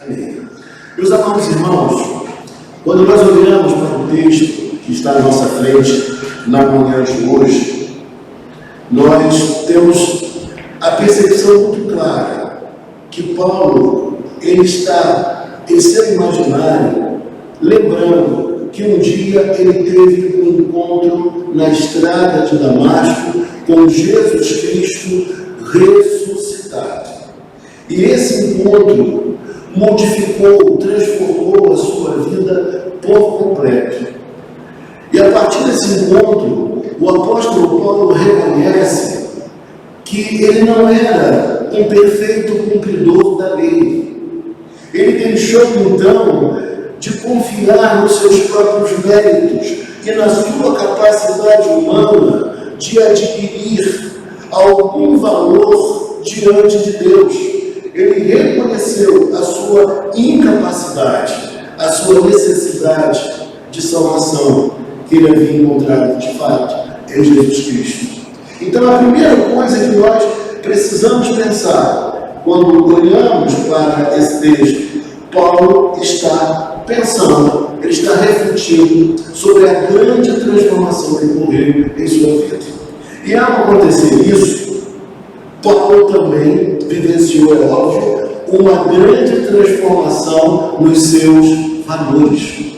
Amém. Meus amados irmãos, quando nós olhamos para o texto que está à nossa frente na manhã de hoje, nós temos a percepção muito clara que Paulo, ele está em seu imaginário, lembrando que um dia ele teve um encontro na estrada de Damasco com Jesus Cristo ressuscitado. E esse encontro modificou, transformou a sua vida por completo. E a partir desse encontro, o apóstolo Paulo reconhece que ele não era um perfeito cumpridor da lei. Ele deixou então de confiar nos seus próprios méritos e na sua capacidade humana de adquirir algum valor diante de Deus. Ele reconheceu a sua incapacidade, a sua necessidade de salvação que ele havia encontrado de fato em Jesus Cristo. Então a primeira coisa que nós precisamos pensar quando olhamos para esse texto, Paulo está pensando, ele está refletindo sobre a grande transformação que ocorreu em sua vida. E ao acontecer isso, Paulo também vivenciou, é óbvio, uma grande transformação nos seus valores.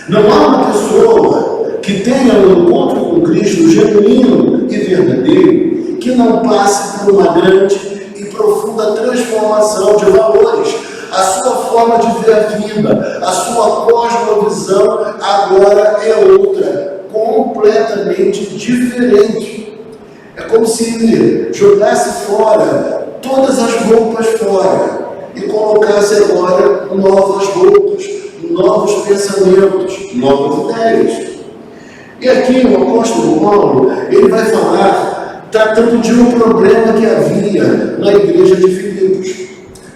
Não há uma pessoa que tenha um encontro com Cristo genuíno e verdadeiro que não passe por uma grande e profunda transformação de valores. A sua forma de ver a vida, a sua cosmovisão agora é outra, completamente diferente. É como se ele jogasse fora todas as roupas fora e colocasse agora novas roupas, novos pensamentos, novas ideias. E aqui o apóstolo Paulo, ele vai falar, tratando de um problema que havia na igreja de Filipos.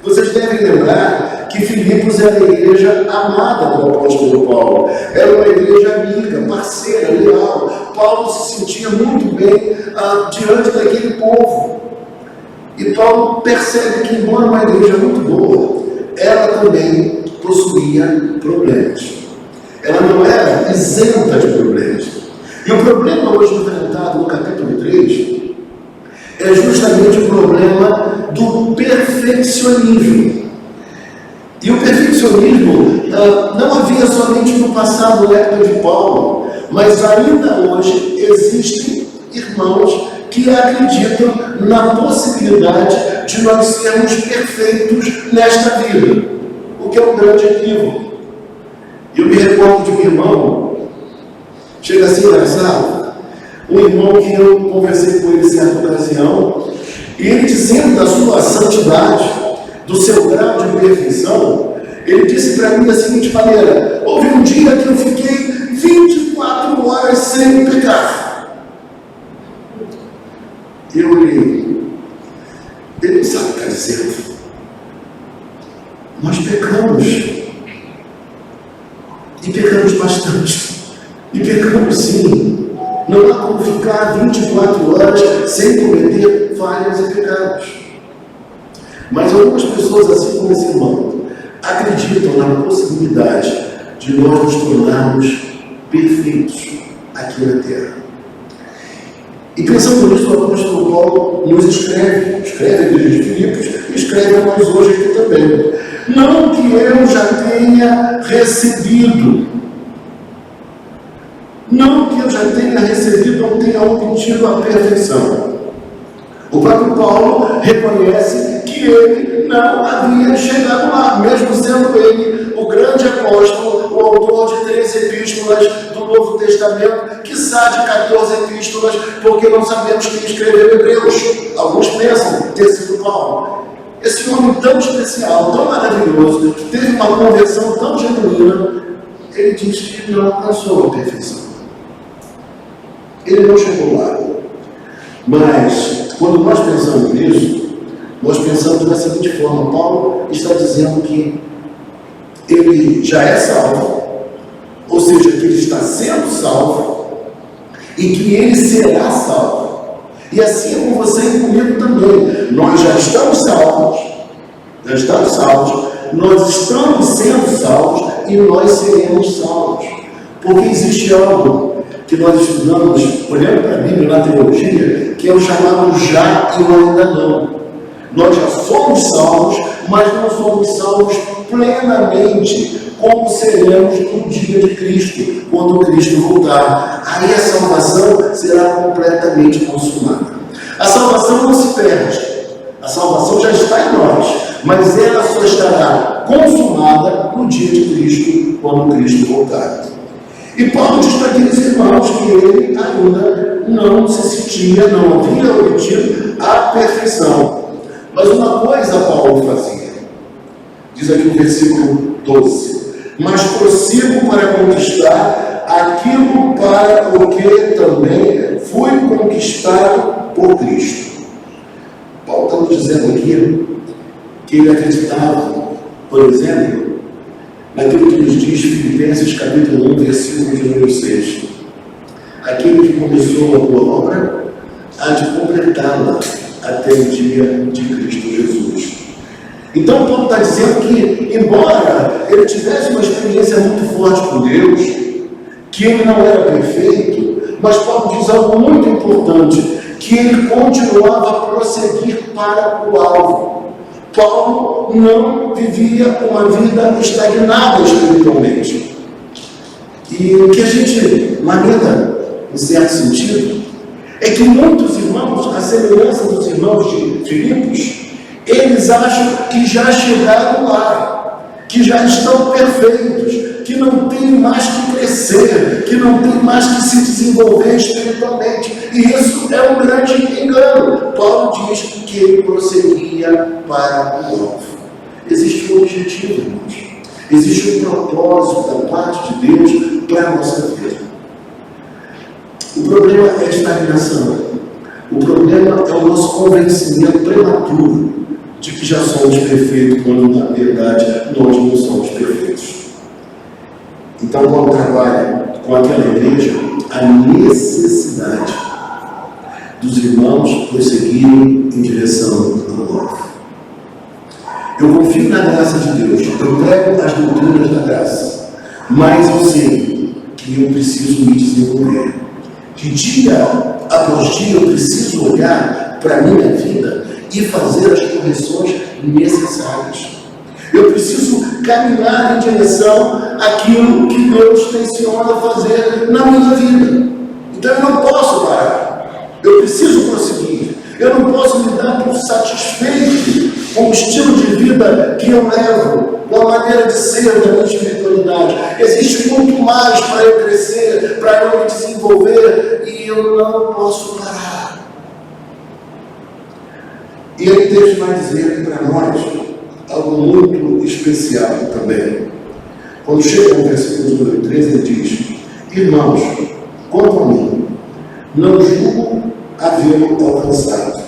Vocês devem lembrar que Filipos era a igreja amada do apóstolo Paulo. Era uma igreja amiga, parceira, leal. Paulo se sentia muito bem diante daquele povo. E Paulo percebe que, embora uma igreja muito boa, ela também possuía problemas. Ela não era isenta de problemas. E o problema hoje enfrentado no capítulo 3 é justamente o problema do perfeccionismo. E o perfeccionismo não havia somente no passado na época de Paulo, mas ainda hoje existem irmãos que acreditam na possibilidade de nós sermos perfeitos nesta vida, o que é um grande equívoco. Eu me recordo de um irmão, chega a ser engraçado, um irmão que eu conversei com ele em certa ocasião, e ele dizendo da sua santidade, do seu grau de perfeição, ele disse para mim da seguinte maneira: houve um dia que eu fiquei 24 horas sem pecar. Eu olhei, ele não sabe o que está dizendo. Nós pecamos, e pecamos bastante, e pecamos sim. Não há como ficar 24 horas sem cometer falhas e pecados. Mas algumas pessoas, assim como esse irmão, acreditam na possibilidade de nós nos tornarmos perfeitos aqui na terra. E pensando nisso, o apóstolo Paulo nos escreve a igreja de Filipos e escreve a nós hoje aqui também. Não que eu já tenha recebido, não que eu já tenha recebido ou tenha obtido a perfeição. O próprio Paulo reconhece que ele não havia chegado lá, mesmo sendo ele o grande apóstolo, o autor de 3 epístolas do Novo Testamento, quiçá de 14 epístolas, porque não sabemos quem escreveu Hebreus. Alguns pensam ter sido Paulo. Esse homem tão especial, tão maravilhoso, que teve uma conversão tão genuína, ele diz que não alcançou a perfeição. Ele não chegou lá. Mas, quando nós pensamos nisso, nós pensamos da seguinte forma: Paulo está dizendo que ele já é salvo, ou seja, que ele está sendo salvo, e que ele será salvo. E assim é com você e comigo também. Nós já estamos salvos, nós estamos sendo salvos e nós seremos salvos. Porque existe algo que nós estudamos, olhando para a Bíblia na teologia, que é o chamado já e o ainda não. Nós já somos salvos, mas não somos salvos plenamente, como seremos no dia de Cristo, quando Cristo voltar. Aí a salvação será completamente consumada. A salvação não se perde, a salvação já está em nós, mas ela só estará consumada no dia de Cristo, quando Cristo voltar. E Paulo diz para aqueles irmãos que ele ainda não se sentia, não havia obtido a perfeição. Mas uma coisa Paulo fazia, diz aqui o versículo 12: mas prossigo para conquistar aquilo para o que também fui conquistado por Cristo. Paulo está nos dizendo aqui que ele acreditava, por exemplo, naquilo que nos diz Filipenses capítulo 1, versículo de número 6. Aquele que começou a boa obra há de completá-la até o dia de Cristo Jesus. Então Paulo está dizendo que, embora ele tivesse uma experiência muito forte com Deus, que ele não era perfeito, mas Paulo diz algo muito importante, que ele continuava a prosseguir para o alvo. Paulo não vivia uma vida estagnada espiritualmente. E o que a gente lamenta, em certo sentido, é que muitos irmãos, à semelhança dos irmãos de Filipos, eles acham que já chegaram lá, que já estão perfeitos, que não tem mais que crescer, que não tem mais que se desenvolver espiritualmente. E isso é um grande engano. Paulo diz que ele prosseguia para o alvo. Existe um objetivo, irmãos. Existe um propósito da parte de Deus para a nossa vida. O problema é a estagnação. O problema é o nosso convencimento prematuro de que já somos perfeitos, quando na verdade nós não somos perfeitos. Então, quando trabalha com aquela igreja, a necessidade dos irmãos prosseguirem em direção ao alvo. Eu confio na graça de Deus, eu prego as doutrinas da graça, mas eu sei que eu preciso me desenvolver. De dia após dia eu preciso olhar para a minha vida e fazer as correções necessárias. Eu preciso caminhar em direção àquilo que Deus tenciona fazer na minha vida. Então eu não posso parar. Eu preciso prosseguir. Eu não posso me dar por satisfeito com o estilo de vida que eu levo, com a maneira de ser da minha espiritualidade. Existe muito mais para eu crescer, para eu me desenvolver, e eu não posso parar. E aí Deus vai dizer para nós algo muito especial também. Quando chega no versículo número 13, ele diz: irmãos, quanto a mim, não julgo havê-lo alcançado,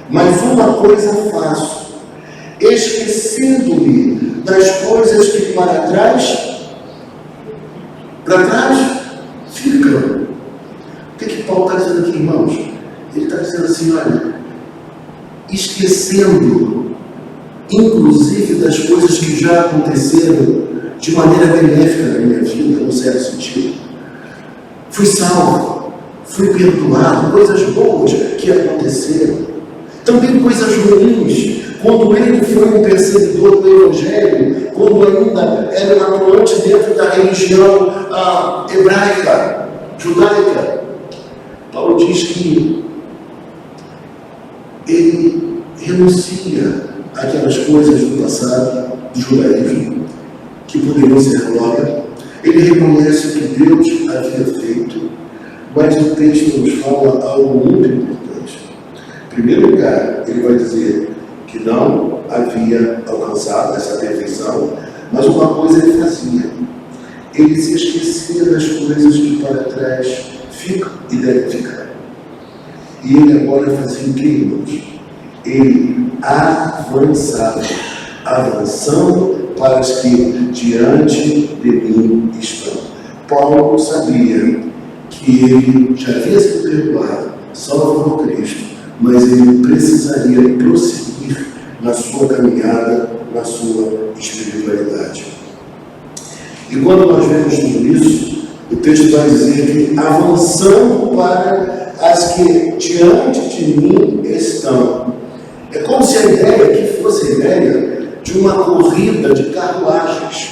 mas uma coisa faço, esquecendo-me das coisas que para trás ficam. O que Paulo está dizendo aqui, irmãos? Ele está dizendo assim: olha, esquecendo inclusive das coisas que já aconteceram de maneira benéfica na minha vida, no certo sentido. Fui salvo, fui perdoado, coisas boas que aconteceram. Também coisas ruins, quando ele foi um perseguidor do Evangelho, quando ainda era atuante dentro da religião hebraica, judaica. Paulo diz que ele renuncia aquelas coisas do passado, do judaísmo, que poderiam ser glória. Ele reconhece o que Deus havia feito, mas o texto nos fala algo muito importante. Em primeiro lugar, ele vai dizer que não havia alcançado essa perfeição, mas uma coisa ele fazia: ele se esquecia das coisas que para trás ficam e devem ficar. E ele agora fazia o que, irmãos? Ele avançava, avançando para os que diante de mim estão. Paulo sabia que ele já havia sido perdoado, salvo por Cristo, mas ele precisaria prosseguir na sua caminhada na sua espiritualidade. E quando nós vemos tudo isso, o texto vai dizer que avançando para as que diante de mim estão. É como se a ideia aqui fosse a ideia de uma corrida de carruagens.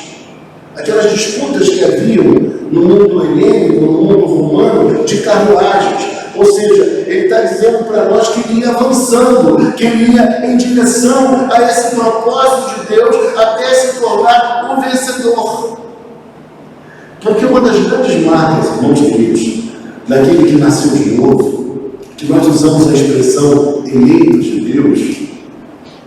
Aquelas disputas que haviam no mundo helênico, no mundo romano, de carruagens. Ou seja, ele está dizendo para nós que ele ia avançando, que ele ia em direção a esse propósito de Deus até se tornar um vencedor. Porque uma das grandes marcas, irmãos queridos, daquele que nasceu de novo, que nós usamos a expressão eleitos de Deus,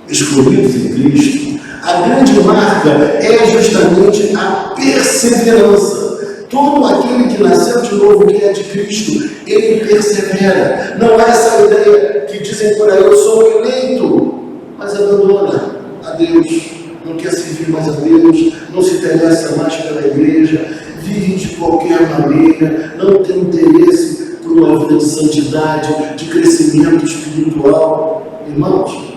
escolhidos em Cristo, a grande marca é justamente a perseverança. Todo aquele que nasceu de novo, que é de Cristo, ele persevera. Não é essa ideia que dizem por aí, eu sou eleito, mas abandona a Deus, não quer servir mais a Deus, não se interessa mais pela igreja, vive de qualquer maneira, não tem interesse por uma vida de santidade, de crescimento espiritual. Irmãos,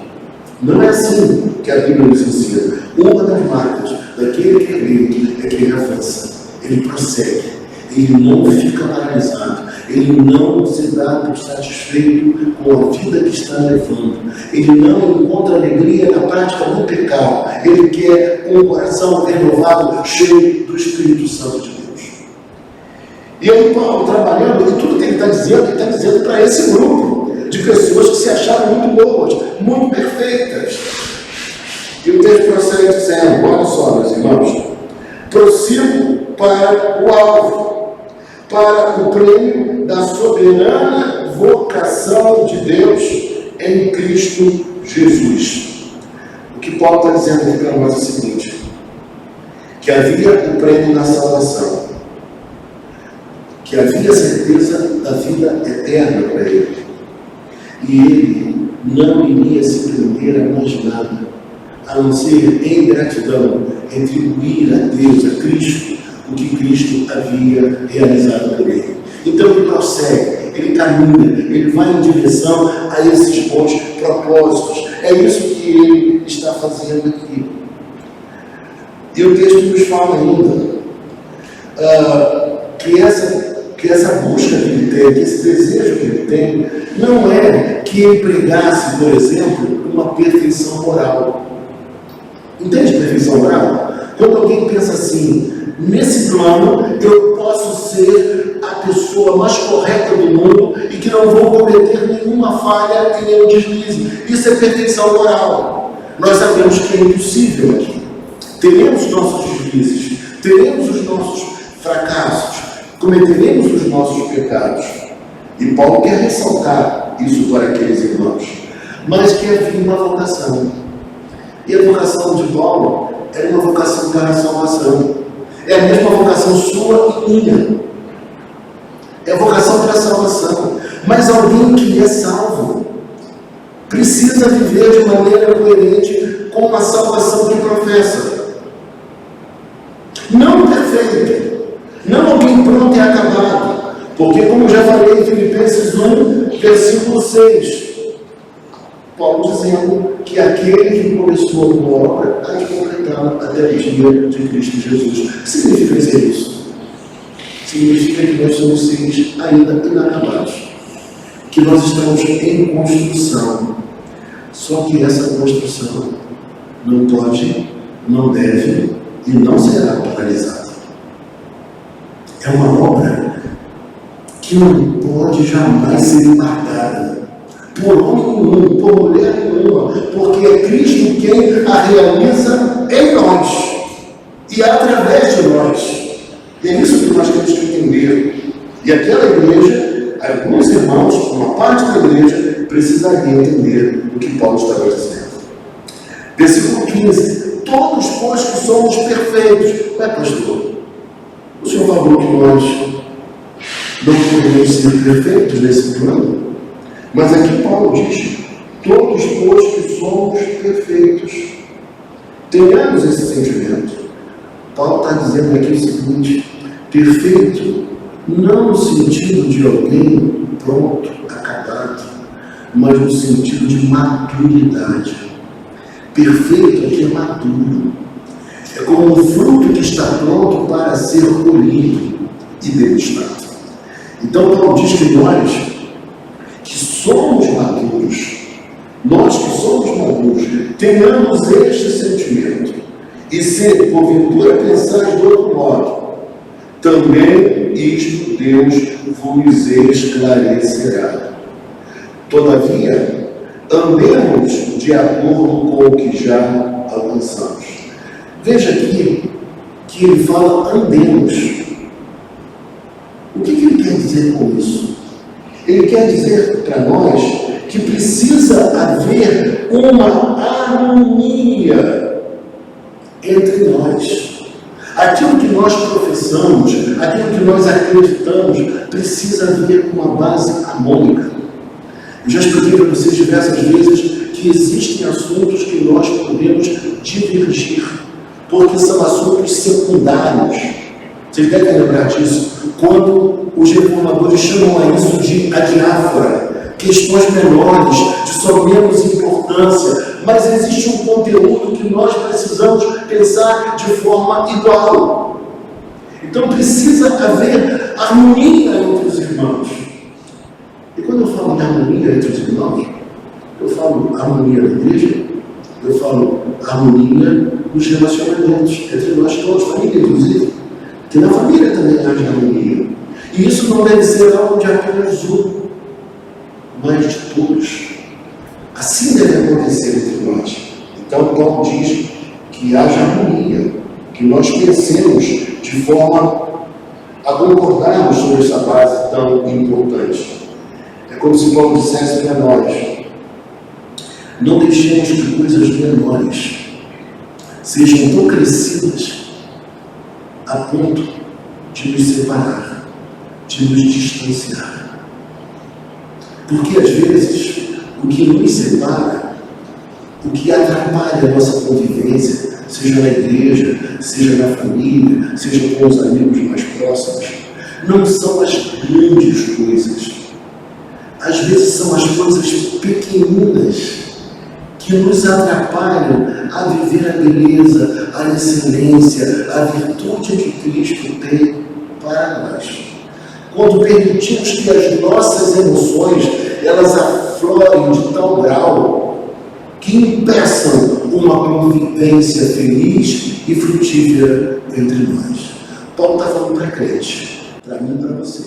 não é assim que a Bíblia nos ensina. Uma das marcas daquele que é eleito é que ele avança, ele prossegue, ele não fica paralisado, ele não se dá por satisfeito com a vida que está levando, ele não encontra alegria na prática do pecado, ele quer um coração renovado, cheio do Espírito Santo de Deus. E aí Paulo trabalhando, e tudo que ele está dizendo para esse grupo de pessoas que se acharam muito boas, muito perfeitas. E o texto prossegue dizendo, olha só, meus irmãos, prossigo para o alvo, para o prêmio da soberana vocação de Deus em Cristo Jesus. O que Paulo está dizendo aqui para nós é o seguinte, que havia o prêmio da salvação, que havia certeza da vida eterna para ele, e ele não iria se prender a mais nada, a não ser em gratidão, retribuir a Deus, a Cristo, o que Cristo havia realizado por ele. Então ele prossegue, ele caminha, ele vai em direção a esses bons propósitos. É isso que ele está fazendo aqui. E o texto nos fala ainda que essa busca que ele tem, que esse desejo que ele tem, não é que ele pregasse, por exemplo, uma perfeição moral. Entende perfeição moral? Quando alguém pensa assim, nesse plano eu posso ser a pessoa mais correta do mundo e que não vou cometer nenhuma falha e nenhum deslize. Isso é perfeição moral. Nós sabemos que é impossível aqui. Teremos nossos deslizes, teremos os nossos fracassos, cometeremos os nossos pecados. E Paulo quer ressaltar isso para aqueles irmãos, mas que havia uma vocação. E a vocação de Paulo era uma vocação para a salvação. É a mesma vocação sua e minha. É a vocação para a salvação. Mas alguém que é salvo precisa viver de maneira coerente com a salvação que professa. Não perfeito. Não alguém pronto e acabado. Porque, como já falei em Filipenses 1, versículo 6, Paulo dizendo que aquele que começou uma obra há de completá-la até o dia de Cristo Jesus. O que significa dizer isso? Significa que nós somos seres ainda inacabados, que nós estamos em construção. Só que essa construção não pode, não deve e não será paralisada. É uma obra que não pode jamais ser embargada por homem nenhum, por mulher nenhuma, porque é Cristo quem a realiza em nós e através de nós. E é isso que nós temos que entender. E aquela igreja, alguns irmãos, uma parte da igreja, precisaria entender o que Paulo estava dizendo. Versículo 15: todos, pois, que somos perfeitos. Pastor, o senhor falou que nós não podemos ser perfeitos nesse plano. Mas aqui Paulo diz, todos, pois, que somos perfeitos. Tenhamos esse sentimento. Paulo está dizendo aqui o seguinte, perfeito, não no sentido de alguém pronto, acabado, mas no sentido de maturidade. Perfeito é que é maduro. É como um fruto que está pronto para ser colhido e degustado. Então, Paulo diz que nós, que somos maduros, tenhamos este sentimento, e se porventura pensais do outro modo, também isto Deus vos esclarecerá. Todavia, andemos de acordo com o que já alcançamos. Veja aqui que ele fala andemos. O que ele quer dizer com isso? Ele quer dizer para nós que precisa haver uma harmonia entre nós. Aquilo que nós professamos, aquilo que nós acreditamos, precisa haver uma base harmônica. Eu já expliquei para vocês diversas vezes que existem assuntos que nós podemos divergir, porque são assuntos secundários. Vocês devem lembrar disso, quando os reformadores chamam a isso de adiáfora, questões menores, de só menos importância, mas existe um conteúdo que nós precisamos pensar de forma igual. Então precisa haver harmonia entre os irmãos. E quando eu falo de harmonia entre os irmãos, eu falo harmonia da igreja, eu falo harmonia nos relacionamentos entre nós todos, família inclusive, que na família também haja harmonia. E isso não deve ser algo de apenas um, mas de todos. Assim deve acontecer entre nós. Então, Paulo diz que haja harmonia, que nós pensemos de forma a concordarmos sobre essa base tão importante. É como se Paulo dissesse para nós: não deixemos que coisas menores sejam tão crescidas a ponto de nos separar, de nos distanciar. Porque às vezes o que nos separa, o que atrapalha a nossa convivência, seja na igreja, seja na família, seja com os amigos mais próximos, não são as grandes coisas. Às vezes são as coisas pequeninas que nos atrapalham a viver a beleza, a excelência, a virtude que Cristo tem para nós. Quando permitimos que as nossas emoções, elas aflorem de tal grau que impeçam uma convivência feliz e frutífera entre nós. Paulo está falando para crente, para mim e para você.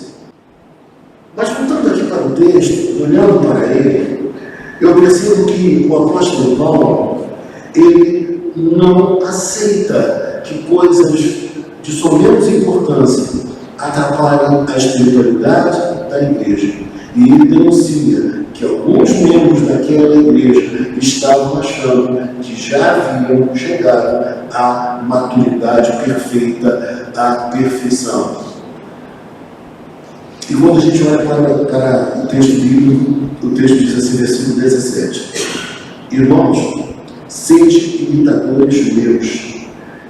Mas voltando aqui para o texto, olhando para ele, eu percebo que o apóstolo Paulo, ele não aceita que coisas de só menos importância atrapalhem a espiritualidade da igreja. E ele denuncia que alguns membros daquela igreja estavam achando que já haviam chegado à maturidade perfeita, à perfeição. E quando a gente olha para o texto bíblico, o texto diz assim, versículo 17: Irmãos, sede imitadores meus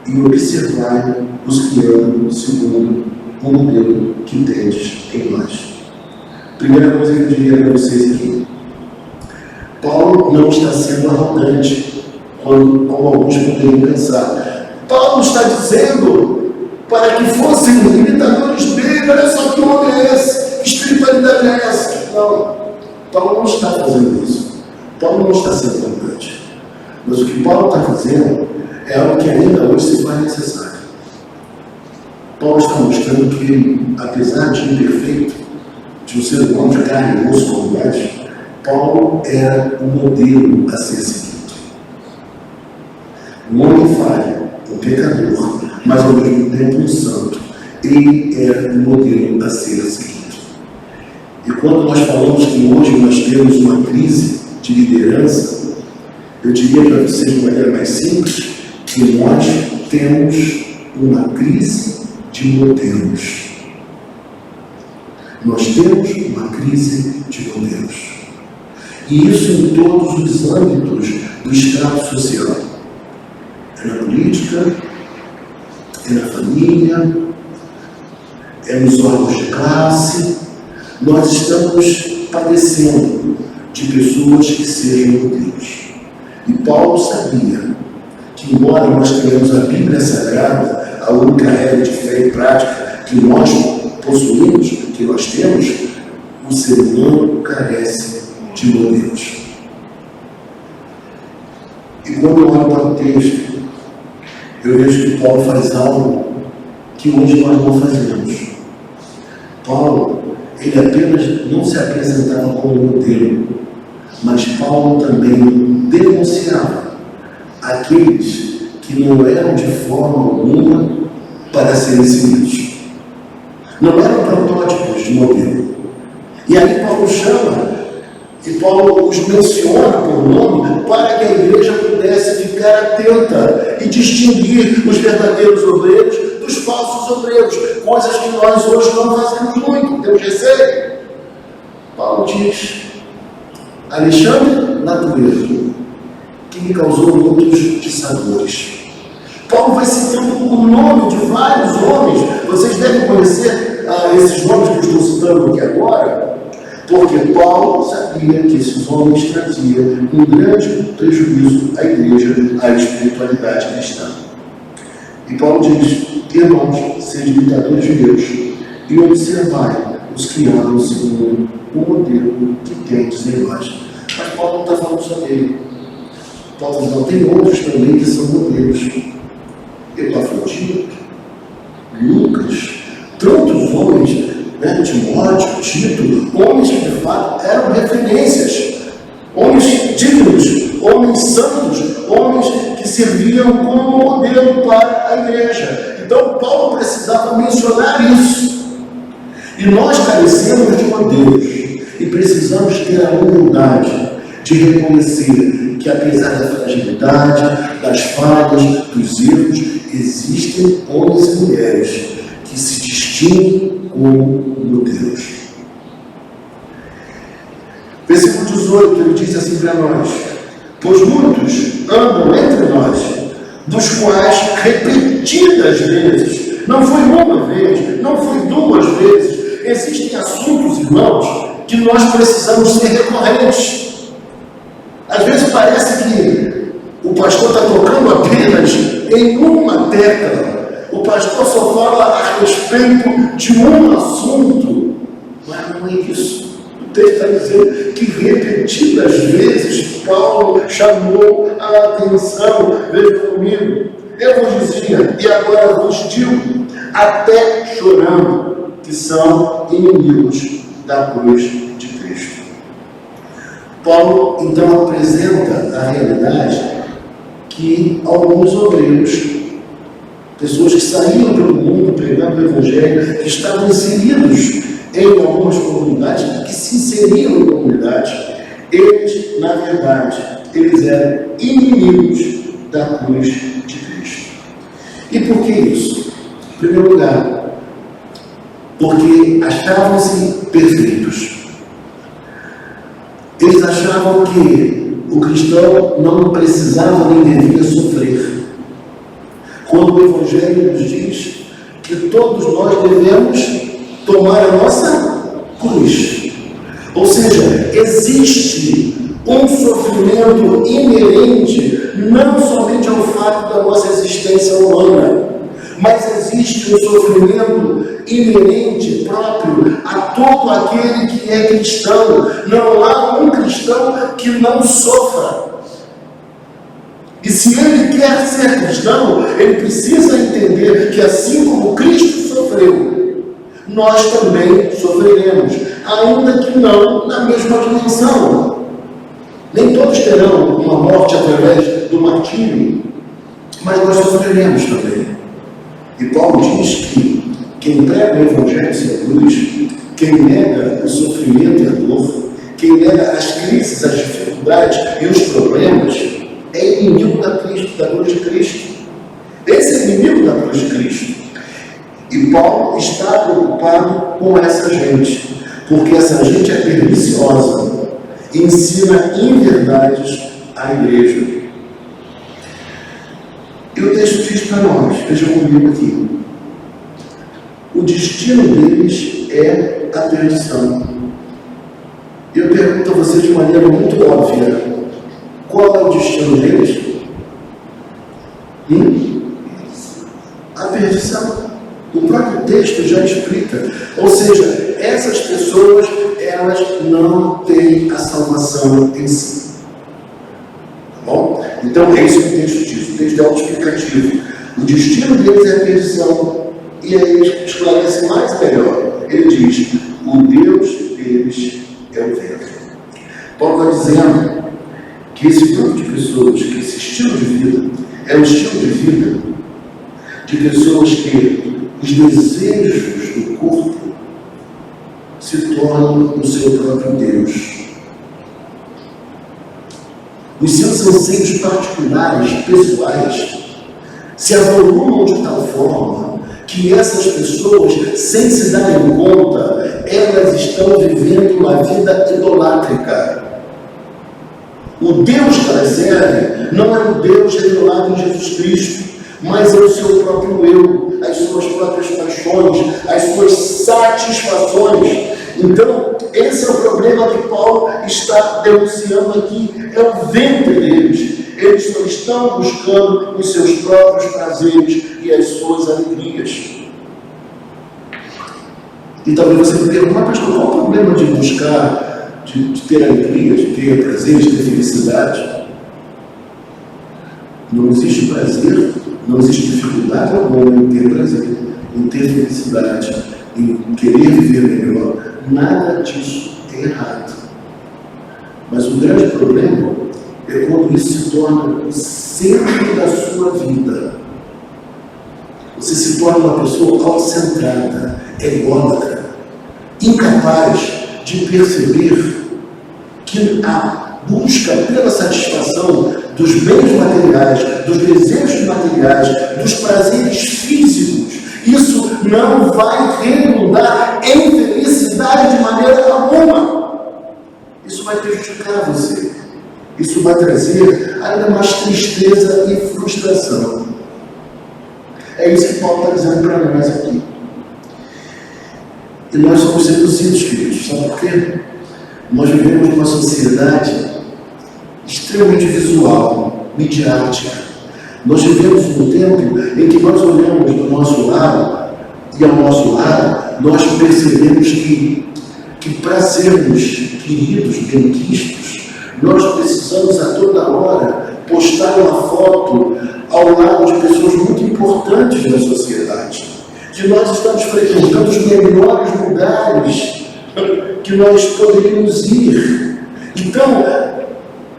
e observai os que andam segundo o modelo que tendes em nós. Primeira coisa que eu diria para vocês aqui: Paulo não está sendo arrogante, como alguns poderiam pensar. Paulo está dizendo para que fossem imitadores dele. Olha só que homem é esse, que espiritualidade é essa? Não, Paulo não está fazendo isso. Paulo não está sendo arrogante. Mas o que Paulo está fazendo é algo que ainda hoje se faz necessário. Paulo está mostrando que ele, apesar de imperfeito, de um ser humano de carne e osso como nós, Paulo era um modelo a ser seguido. Um homem falho, um pecador, mas ao mesmo tempo um santo. Ele era um modelo a ser seguido. E quando nós falamos que hoje nós temos uma crise de liderança, eu diria para vocês de maneira mais simples que nós temos uma crise de modelos. Nós temos uma crise de modelos. E isso em todos os âmbitos do estrato social. É na política, é na família, é nos órgãos de classe. Nós estamos padecendo de pessoas que sejam modelos. E Paulo sabia que, embora nós tenhamos a Bíblia Sagrada, a única regra de fé e prática que nós possuímos, que nós temos, o ser humano carece de modelos. E quando eu olho para o texto, eu vejo que Paulo faz algo que hoje nós não fazemos. Paulo, ele apenas não se apresentava como modelo, mas Paulo também denunciava aqueles que não eram de forma alguma para serem seguidos. Não eram protótipos de modelo. E aí Paulo chama, e Paulo os menciona por nome para que a igreja pudesse ficar atenta e distinguir os verdadeiros obreiros dos falsos obreiros, coisas que nós hoje não fazemos muito, temos receio. Paulo diz: Alexandre Natureza, que me causou muitos dissabores. Paulo vai citando o nome de vários homens. Vocês devem conhecer esses nomes que eu estou citando aqui agora, porque Paulo sabia que esses homens traziam um grande prejuízo à igreja, à espiritualidade cristã. E Paulo diz: irmãos, sede imitadores de Deus, e observai os que andam segundo o modelo que tendes em nós. Mas Paulo não está falando só dele. Paulo não tem outros também que são modelos. Epafrodito, Lucas, tantos homens, Timóteo, Tito, homens que de fato eram referências, homens dignos, homens santos, homens que serviam como modelo para a igreja. Então Paulo precisava mencionar isso. E nós carecemos de modelos e precisamos ter a humildade de reconhecer que, apesar da fragilidade, das falhas, dos erros, existem homens e mulheres que se distinguem como modelos. Versículo 18, ele diz assim para nós: pois muitos andam entre nós, dos quais repetidas vezes, não foi uma vez, não foi duas vezes, existem assuntos, irmãos, que nós precisamos ser recorrentes. Às vezes parece que o pastor está tocando apenas em uma tecla. O pastor só fala a respeito de um assunto. Mas não é isso. O texto está dizendo que repetidas vezes Paulo chamou a atenção. Veja comigo. Eu vos dizia, e agora vos digo, até chorando, que são inimigos da cruz de Cristo. Paulo então apresenta a realidade que alguns obreiros, pessoas que saíam pelo mundo pregando o Evangelho, que estavam inseridos em algumas comunidades, que se inseriam em comunidades, eles, na verdade, eles eram inimigos da cruz de Cristo. E por que isso? Em primeiro lugar, porque achavam-se perfeitos. Eles achavam que o cristão não precisava nem devia sofrer. Quando o Evangelho nos diz que todos nós devemos tomar a nossa cruz. Ou seja, existe um sofrimento inerente não somente ao fato da nossa existência humana, mas existe um sofrimento inerente, próprio a todo aquele que é cristão. Não há um cristão que não sofra. E se ele quer ser cristão, ele precisa entender que assim como Cristo sofreu, nós também sofreremos, ainda que não na mesma dimensão. Nem todos terão uma morte através do martírio, mas nós sofreremos também. E Paulo diz que quem prega o Evangelho sem cruz, quem nega o sofrimento e a dor, quem nega as crises, as dificuldades e os problemas, é inimigo da cruz de Cristo. Esse é inimigo da cruz de Cristo. E Paulo está preocupado com essa gente, porque essa gente é perniciosa e ensina inverdades à igreja. E o texto diz para nós, veja comigo aqui, o destino deles é a perdição. Eu pergunto a você de maneira muito óbvia, Qual é o destino deles? A perdição. O próprio texto já explica. Ou seja, essas pessoas, elas não têm a salvação em si. Tá bom? Então é isso que o texto diz. O texto é autoexplicativo. O destino deles é a perdição. E aí ele esclarece mais melhor. Ele diz: o Deus deles é o vento. Paulo está dizendo que esse grupo de pessoas, que esse estilo de vida, é um estilo de vida de pessoas que os desejos do corpo se tornam o seu próprio Deus. Os seus anseios particulares, pessoais, se avolumam de tal forma que essas pessoas, sem se darem conta, elas estão vivendo uma vida idolátrica. O Deus que elas servem não é o Deus revelado em Jesus Cristo, mas é o seu próprio eu, as suas próprias paixões, as suas satisfações. Então, esse é o problema que Paulo está denunciando aqui, é o ventre deles. Eles só estão buscando os seus próprios prazeres e as suas alegrias. E talvez você me pergunte: mas qual é o problema de buscar, de ter alegria, de ter prazer, de ter felicidade? Não existe prazer, não existe dificuldade alguma em ter prazer, em ter felicidade, em querer viver melhor. Nada disso é errado. Mas o grande problema é quando isso se torna o centro da sua vida. Você se torna uma pessoa autocentrada, ególatra, incapaz de perceber que a busca pela satisfação dos bens materiais, dos desejos materiais, dos prazeres físicos, isso não vai redundar em felicidade de maneira alguma. Isso vai prejudicar você. Isso vai trazer ainda mais tristeza e frustração. É isso que Paulo está dizendo para nós aqui. E nós somos seduzidos, queridos. Sabe por quê? Nós vivemos numa sociedade extremamente visual, midiática. Nós vivemos num tempo em que nós olhamos do nosso lado e ao nosso lado, nós percebemos que para sermos queridos, benquistos, nós precisamos a toda hora postar uma foto ao lado de pessoas muito importantes da sociedade. De nós estamos frequentando os melhores lugares que nós poderíamos ir. Então,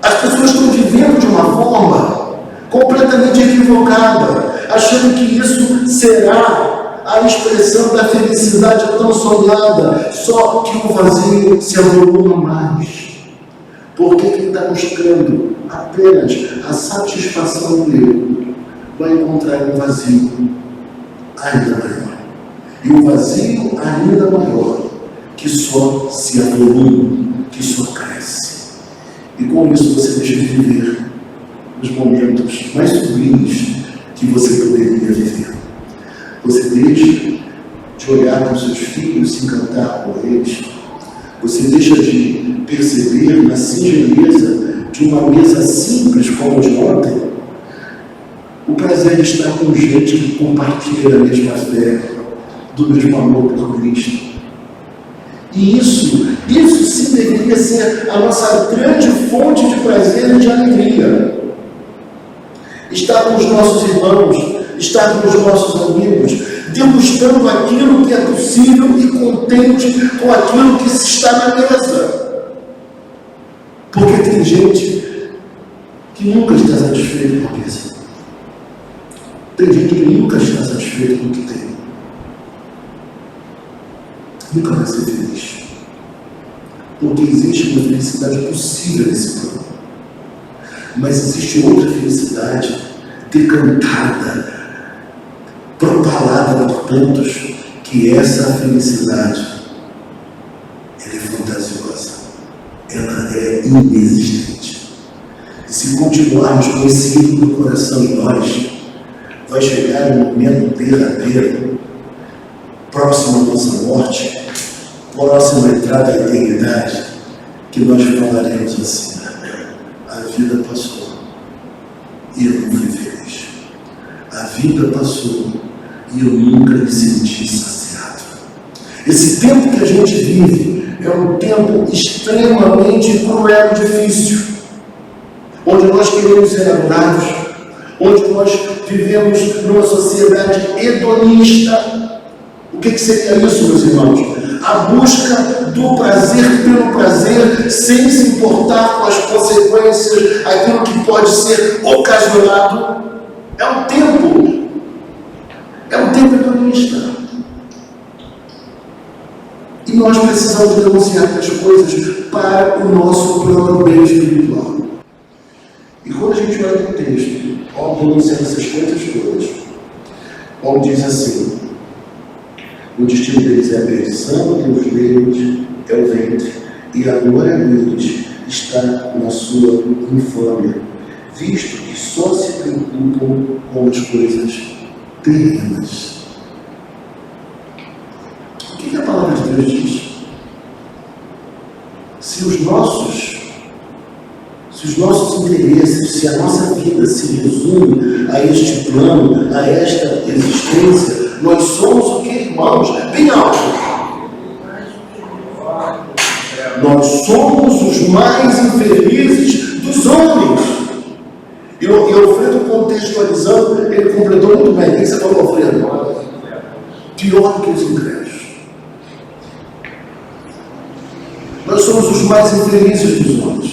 as pessoas estão vivendo de uma forma completamente equivocada, achando que isso será a expressão da felicidade tão sonhada, só que o vazio se avoluma mais. Porque quem está buscando apenas a satisfação do eu vai encontrar um vazio ainda maior. E o vazio ainda maior, que só se avoluma, que só cresce. E com isso você deixa de viver os momentos mais sublimes que você poderia viver. Você deixa de olhar para os seus filhos, se encantar por eles. Você deixa de perceber na singeleza de uma mesa simples como a de ontem o prazer de estar com gente que compartilha a mesma fé, do mesmo amor por Cristo. E isso sim deveria ser a nossa grande fonte de prazer e de alegria. Estar com os nossos irmãos, estar com os nossos amigos, degustando aquilo que é possível e contente com aquilo que está na mesa. Porque tem gente que nunca está satisfeita com a mesa. Tem gente que nunca está satisfeita com o que tem. Nunca vai ser feliz. Porque existe uma felicidade possível nesse plano. Mas existe outra felicidade decantada, propalada por tantos, que essa felicidade ela é fantasiosa, ela é inexistente. E se continuarmos com esse ídolo no coração em nós, vai chegar um momento derradeiro, próximo à nossa morte, próximo à entrada da eternidade, que nós falaremos assim: a vida passou e eu não fui feliz. A vida passou e eu nunca me senti saciado. Esse tempo que a gente vive é um tempo extremamente cruel e difícil, onde nós queremos ser adorados, onde nós vivemos numa sociedade hedonista. O que seria isso, meus irmãos? A busca do prazer pelo prazer, sem se importar com as consequências, aquilo que pode ser ocasionado. É um tempo hedonista. E nós precisamos denunciar as coisas para o nosso próprio bem espiritual. E quando a gente olha para o texto, Paulo denunciando essas coisas todas, Paulo diz assim: o destino deles é a perdição, o Deus deles é o ventre, e a glória deles está na sua infâmia, visto que só se preocupam com as coisas terrenas. O que a palavra de Deus diz? Se os nossos interesses, se a nossa vida se resume a este plano, a esta existência, nós somos o que, irmãos? Bem alto. Nós somos os mais infelizes dos homens. E Alfredo, contextualizando, ele completou muito bem. O que você falou, Alfredo? Pior do que os incrédulos. Nós somos os mais infelizes dos homens.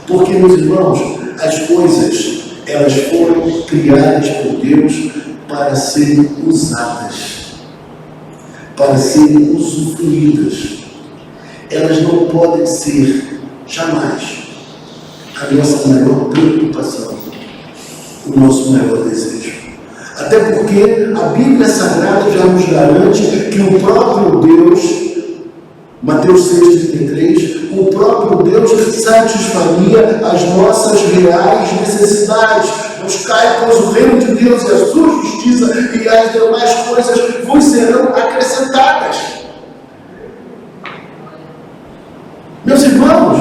Porque, meus irmãos, as coisas, elas foram criadas por Deus para serem usadas, para serem usufruídas. Elas não podem ser, jamais, a nossa maior preocupação, o nosso maior desejo. Até porque a Bíblia Sagrada já nos garante que o próprio Deus, Mateus 6,33, o próprio Deus satisfaria as nossas reais necessidades. Buscai, pois, o reino de Deus e a sua justiça, e as demais coisas vos serão acrescentadas. Meus irmãos,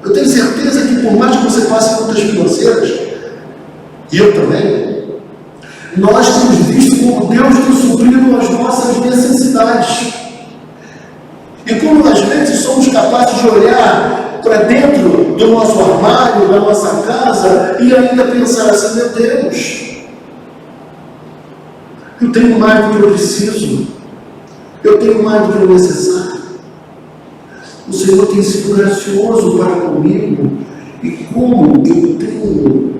eu tenho certeza que por mais que você passe lutas financeiras, e eu também, nós temos visto como Deus tem suprido as nossas necessidades. E como às vezes somos capazes de olhar para dentro do nosso armário, da nossa casa, e ainda pensar assim: meu Deus, eu tenho mais do que eu preciso, eu tenho mais do que eu necessário. O Senhor tem sido gracioso para comigo, e como eu tenho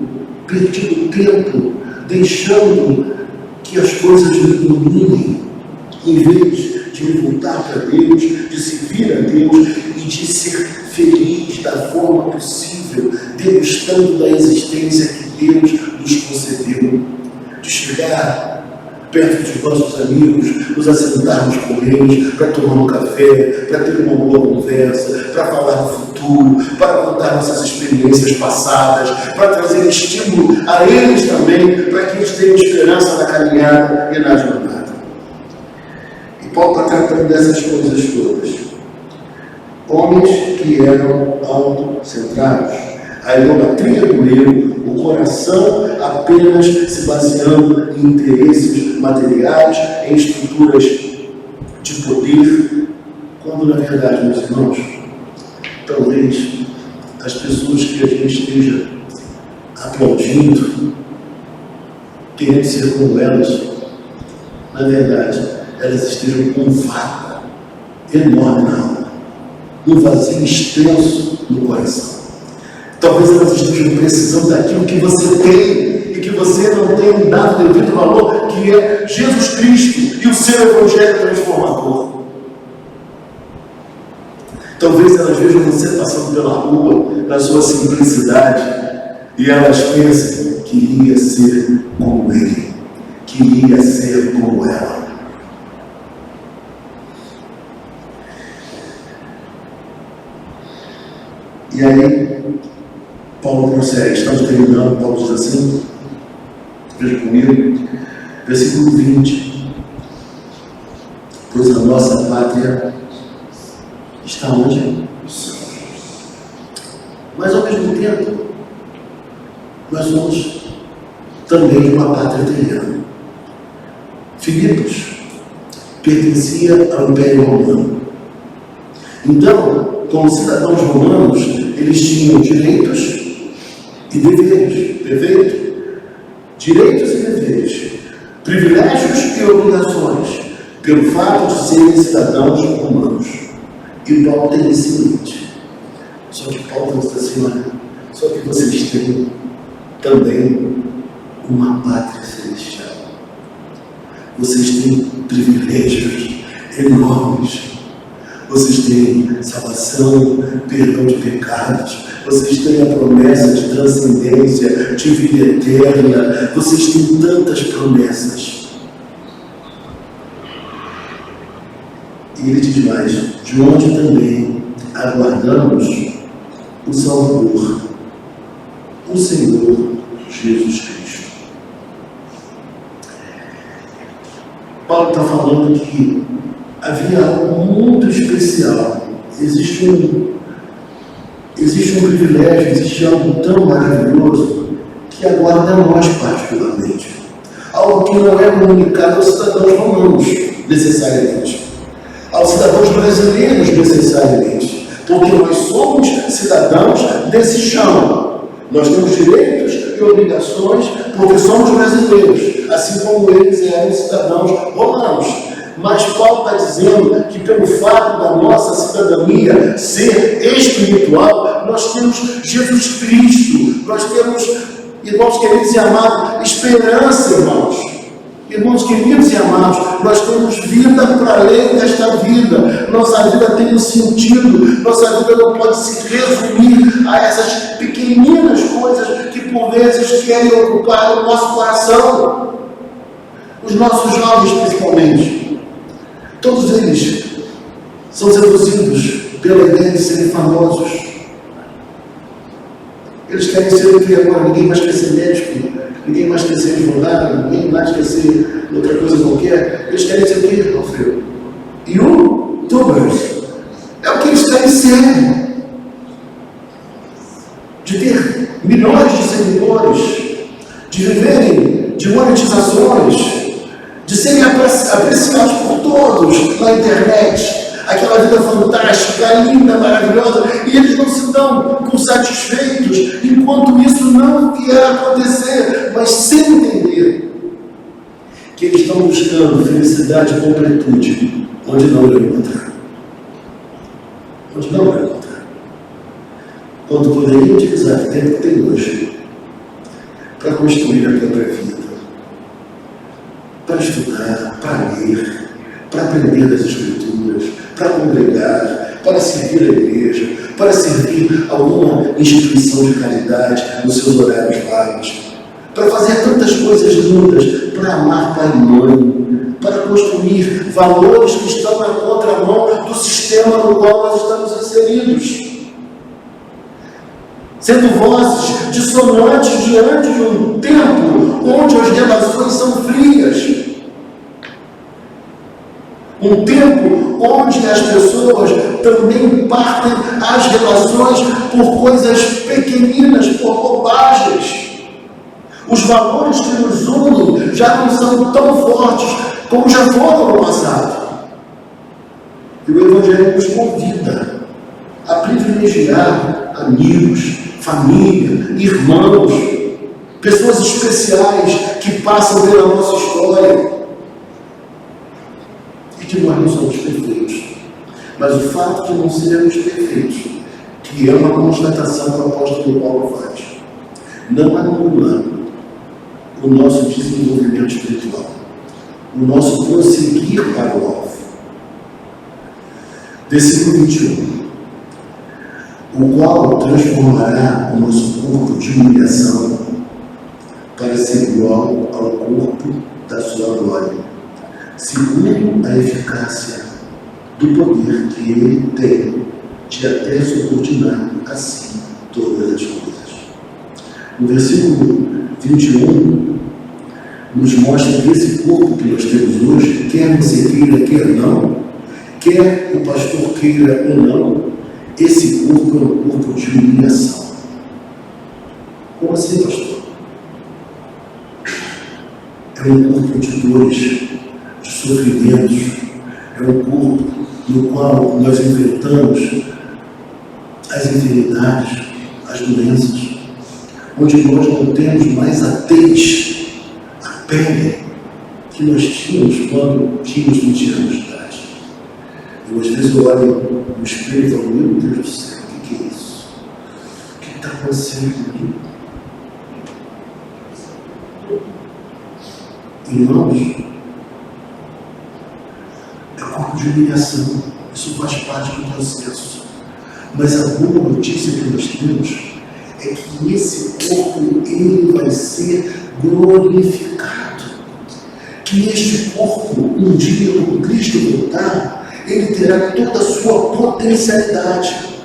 perdido tempo deixando que as coisas me dominem, em vez de me voltar para Deus, de servir a Deus e de ser feliz da forma possível, degustando da existência que Deus nos concedeu, de chegar perto dos nossos amigos, nos assentarmos com eles, para tomar um café, para ter uma boa conversa, para falar do futuro, para contar nossas experiências passadas, para trazer estímulo a eles também, para que eles tenham esperança na caminhada e na jornada. E Paulo está tratando dessas coisas todas. Homens que eram autocentrados, a idolatria do eu, o coração apenas se baseando em interesses materiais, em estruturas de poder, quando na verdade, meus irmãos, talvez as pessoas que a gente esteja aplaudindo, querendo ser como elas, na verdade, elas estejam com um vácuo enorme na alma, um vazio extenso no coração. Talvez elas estejam precisando daquilo que você tem e que você não tem dado devido valor, que é Jesus Cristo e o seu Evangelho transformador. Talvez elas vejam você passando pela rua, na sua simplicidade, e elas pensem que iria ser como ele, que iria ser como ela. E aí, Paulo prossegue, estamos terminando, Paulo diz assim, veja comigo, versículo 20: pois a nossa pátria está onde? Mas ao mesmo tempo, nós somos também uma pátria terrena. Filipos pertencia ao Império Romano. Então, como cidadãos romanos, eles tinham direitos e deveres. Perfeito? Direitos e deveres. Privilégios e obrigações, pelo fato de serem cidadãos romanos. E Paulo tem esse limite. Só que Paulo diz assim, olha, só que vocês têm também uma pátria celestial. Vocês têm privilégios enormes. Vocês têm salvação, perdão de pecados. Vocês têm a promessa de transcendência, de vida eterna. Vocês têm tantas promessas. E ele diz mais, de onde também aguardamos o Salvador, o Senhor Jesus Cristo. Paulo está falando que havia algo muito especial. Existe um privilégio, existe algo tão maravilhoso que aguarda a nós particularmente. Algo que não é comunicado aos cidadãos romanos, necessariamente. Aos cidadãos brasileiros, necessariamente. Porque nós somos cidadãos desse chão. Nós temos direitos e obrigações porque somos brasileiros, assim como eles eram cidadãos romanos. Mas Paulo está dizendo que pelo fato da nossa cidadania ser espiritual, nós temos Jesus Cristo, nós temos, irmãos queridos e amados, esperança, irmãos. Irmãos queridos e amados, nós temos vida para além desta vida. Nossa vida tem um sentido. Nossa vida não pode se resumir a essas pequeninas coisas que por vezes querem ocupar o nosso coração. Os nossos jovens, principalmente. Todos eles são seduzidos pela ideia de serem famosos. Eles querem ser o que agora? Ninguém mais quer ser médico, ninguém mais quer ser advogado, ninguém mais quer ser outra coisa qualquer. Eles querem ser o que, Alfredo? YouTubers. É o que eles querem ser. De ter milhões de seguidores, de viverem de monetizações, de serem apreciados por todos na internet, aquela vida fantástica, linda, maravilhosa, e eles não se dão por satisfeitos enquanto isso não vier a acontecer, mas sem entender que eles estão buscando felicidade e completude onde não irão encontrar. Onde não irão encontrar. Quando poderiam utilizar o tempo que tem hoje para construir a própria vida, para estudar, para ler, para aprender das Escrituras, para congregar, para servir a igreja, para servir alguma instituição de caridade nos seus horários vagos, para fazer tantas coisas lindas, para amar pai e mãe, para construir valores que estão na contramão do sistema no qual nós estamos inseridos. Sendo vozes dissonantes diante de um tempo onde as relações são frias. Um tempo onde as pessoas também partem as relações por coisas pequeninas, por bobagens. Os valores que nos unem já não são tão fortes como já foram no passado. E o Evangelho nos convida a privilegiar amigos, família, irmãos, pessoas especiais que passam pela nossa história. Que nós não somos perfeitos, mas o fato de não sermos perfeitos, que é uma constatação que o apóstolo Paulo faz, não anula o nosso desenvolvimento espiritual, o nosso prosseguir para o alvo. Versículo 21, o qual transformará o nosso corpo de humilhação para ser igual ao corpo da sua glória, segundo a eficácia do poder que ele tem de até subordinar a si todas as coisas. No versículo 21, nos mostra que esse corpo que nós temos hoje, quer você queira, quer não, quer o pastor queira ou não, esse corpo é um corpo de humilhação. Como assim, pastor? É um corpo de dores, de sofrimentos, é um corpo no qual nós enfrentamos as enfermidades, as doenças, onde nós não temos mais a tez, a pele que nós tínhamos quando tínhamos 20 anos de idade. Eu às vezes eu olho no espelho e falo, meu Deus do céu, o que é isso? O que está acontecendo comigo? Irmãos, é corpo de humilhação, isso faz parte do processo. Mas a boa notícia que nós temos é que esse corpo, ele vai ser glorificado. Que este corpo, um dia, quando Cristo voltar, ele terá toda a sua potencialidade.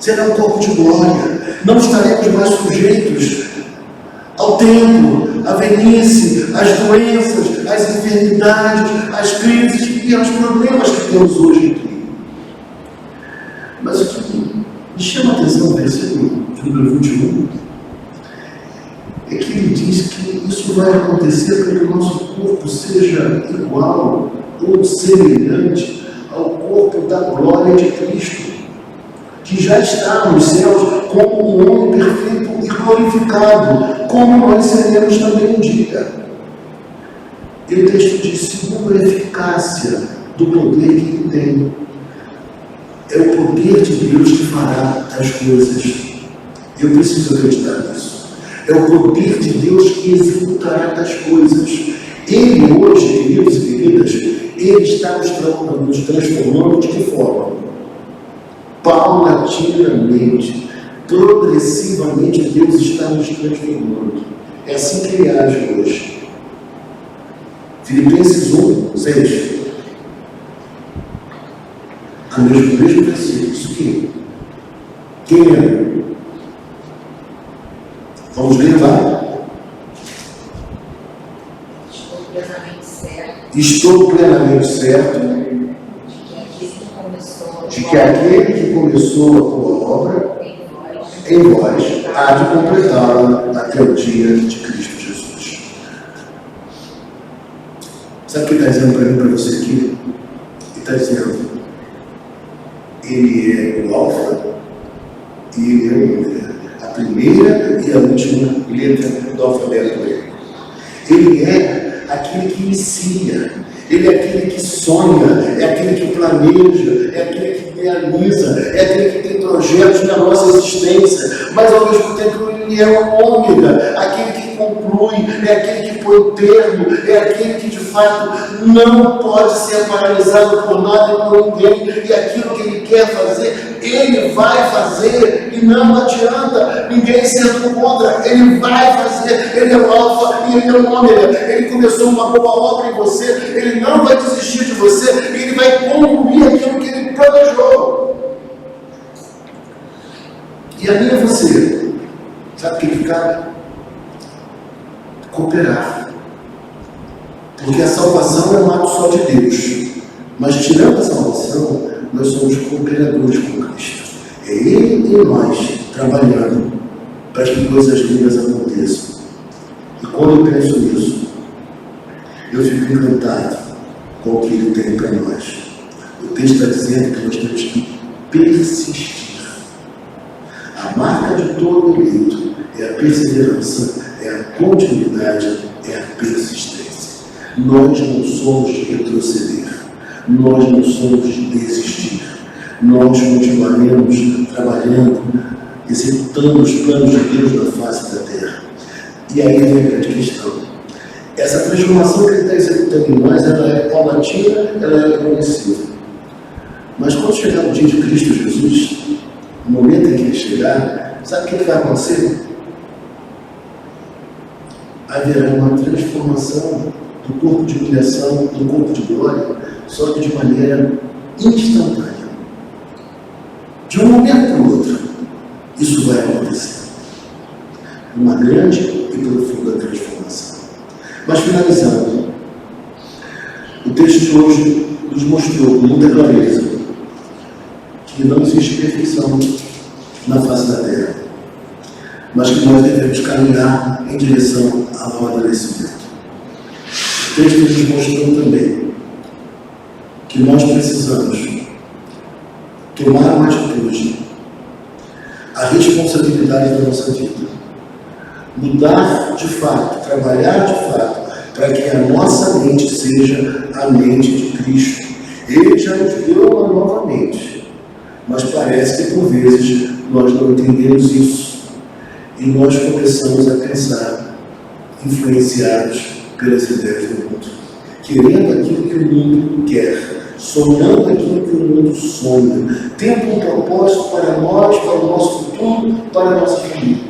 Será um corpo de glória. Não estaremos mais sujeitos ao tempo, à velhice, às doenças, às enfermidades, às crises e aos problemas que temos hoje aqui. Mas o que me chama a atenção no versículo número 21 é que ele diz que isso vai acontecer para que o nosso corpo seja igual ou semelhante ao corpo da glória de Cristo, que já está nos céus como um homem perfeito e glorificado, como nós seremos também um dia. E o texto diz, segundo a eficácia do poder que ele tem. É o poder de Deus que fará as coisas. Eu preciso acreditar nisso. É o poder de Deus que executará as coisas. Ele hoje, queridos e queridas, Ele está nos transformando de que forma? Paulatinamente, progressivamente, Deus está nos transformando. É assim que Ele age hoje. Filipenses 1, 6. O mesmo versículo, isso aqui. Quem é? Vamos ler lá. Estou plenamente certo de que aquele que começou a tua obra em vós há de completá-la até o dia de Cristo Jesus. Sabe o que ele está dizendo para mim, para você aqui? Ele está dizendo, Ele é o Alfa e Ele é o Ômega, a primeira e a última letra do alfabeto grego. Ele é aquele que inicia, Ele é aquele que sonha, é aquele que planeja, é aquele que realiza, é aquele que tem projetos na nossa existência, mas ao mesmo tempo Ele é o Ômega, aquele que conclui, é aquele que põe termo, é aquele que de fato não pode ser paralisado por nada e por ninguém, e aquilo que Ele quer fazer, Ele vai fazer, e não adianta ninguém sendo contra, Ele vai fazer, Ele é o Alfa e Ele é o Ômega, Ele começou uma boa obra em você, Ele não vai desistir de você, Ele vai concluir aquilo que Ele planejou. E a mim é você, sabe o que cabe? Cooperar. Porque a salvação é um ato só de Deus. Mas tirando a salvação, nós somos cooperadores com Cristo. É Ele e nós trabalhando para que coisas lindas aconteçam. E quando eu penso nisso, eu fico encantado com o que Ele tem para nós. O texto está dizendo que nós temos que persistir. A marca de todo eleito é a perseverança, é a continuidade, é a persistência. Nós não somos de retroceder, nós não somos de desistir. Nós continuaremos trabalhando, executando os planos de Deus na face da terra. E aí vem a grande questão. Essa transformação que Ele está executando em nós, ela é paulatina, ela é progressiva. Mas quando chegar o dia de Cristo Jesus, no momento em que Ele chegar, sabe o que vai acontecer? Haverá uma transformação do corpo de humilhação do corpo de glória, só que de maneira instantânea. De um momento para o outro, isso vai acontecer. Uma grande e profunda transformação. Mas finalizando, o texto de hoje nos mostrou com muita clareza que não existe perfeição na face da terra, mas que nós devemos caminhar em direção ao amadurecimento. O texto nos mostrou também que nós precisamos tomar uma atitude, a responsabilidade da nossa vida, mudar de fato, trabalhar de fato, para que a nossa mente seja a mente de Cristo. Ele já nos deu uma nova mente, mas parece que por vezes nós não entendemos isso e nós começamos a pensar influenciados pelas ideias do mundo, querendo aquilo que o mundo quer, sonhando aquilo que o mundo sonha, tendo um propósito para nós, para o nosso futuro, para a nossa família,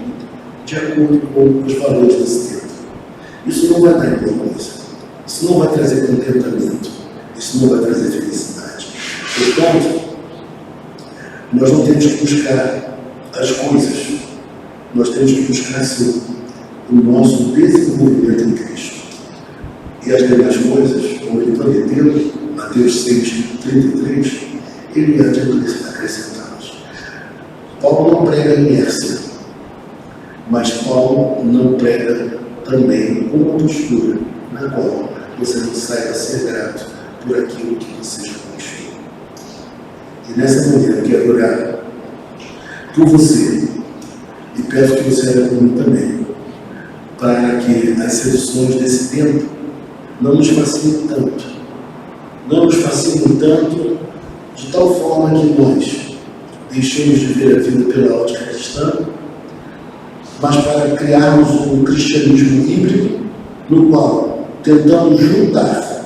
de acordo com os valores desse tempo. Isso não vai dar em boa coisa, isso não vai trazer contentamento, isso não vai trazer felicidade. Portanto, nós não temos que buscar as coisas, nós temos que buscar sim o nosso desenvolvimento em Cristo. E as demais coisas, como ele prometeu, Mateus 6:33, ele há de acrescentá-las. Paulo não prega inércia, mas Paulo não prega também uma postura na qual você não saiba ser grato por aquilo que você já conquistou. E nessa manhã eu quero orar por você e peço que você ore comigo também, para que as seduções desse tempo não nos fascinem tanto, de tal forma que nós deixemos de ver a vida pela ótica cristã, mas para criarmos um cristianismo híbrido, no qual tentamos juntar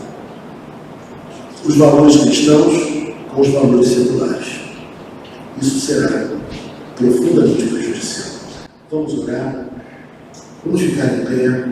os valores cristãos com os valores seculares. Isso será profundamente prejudicial. Vamos orar, vamos ficar em pé.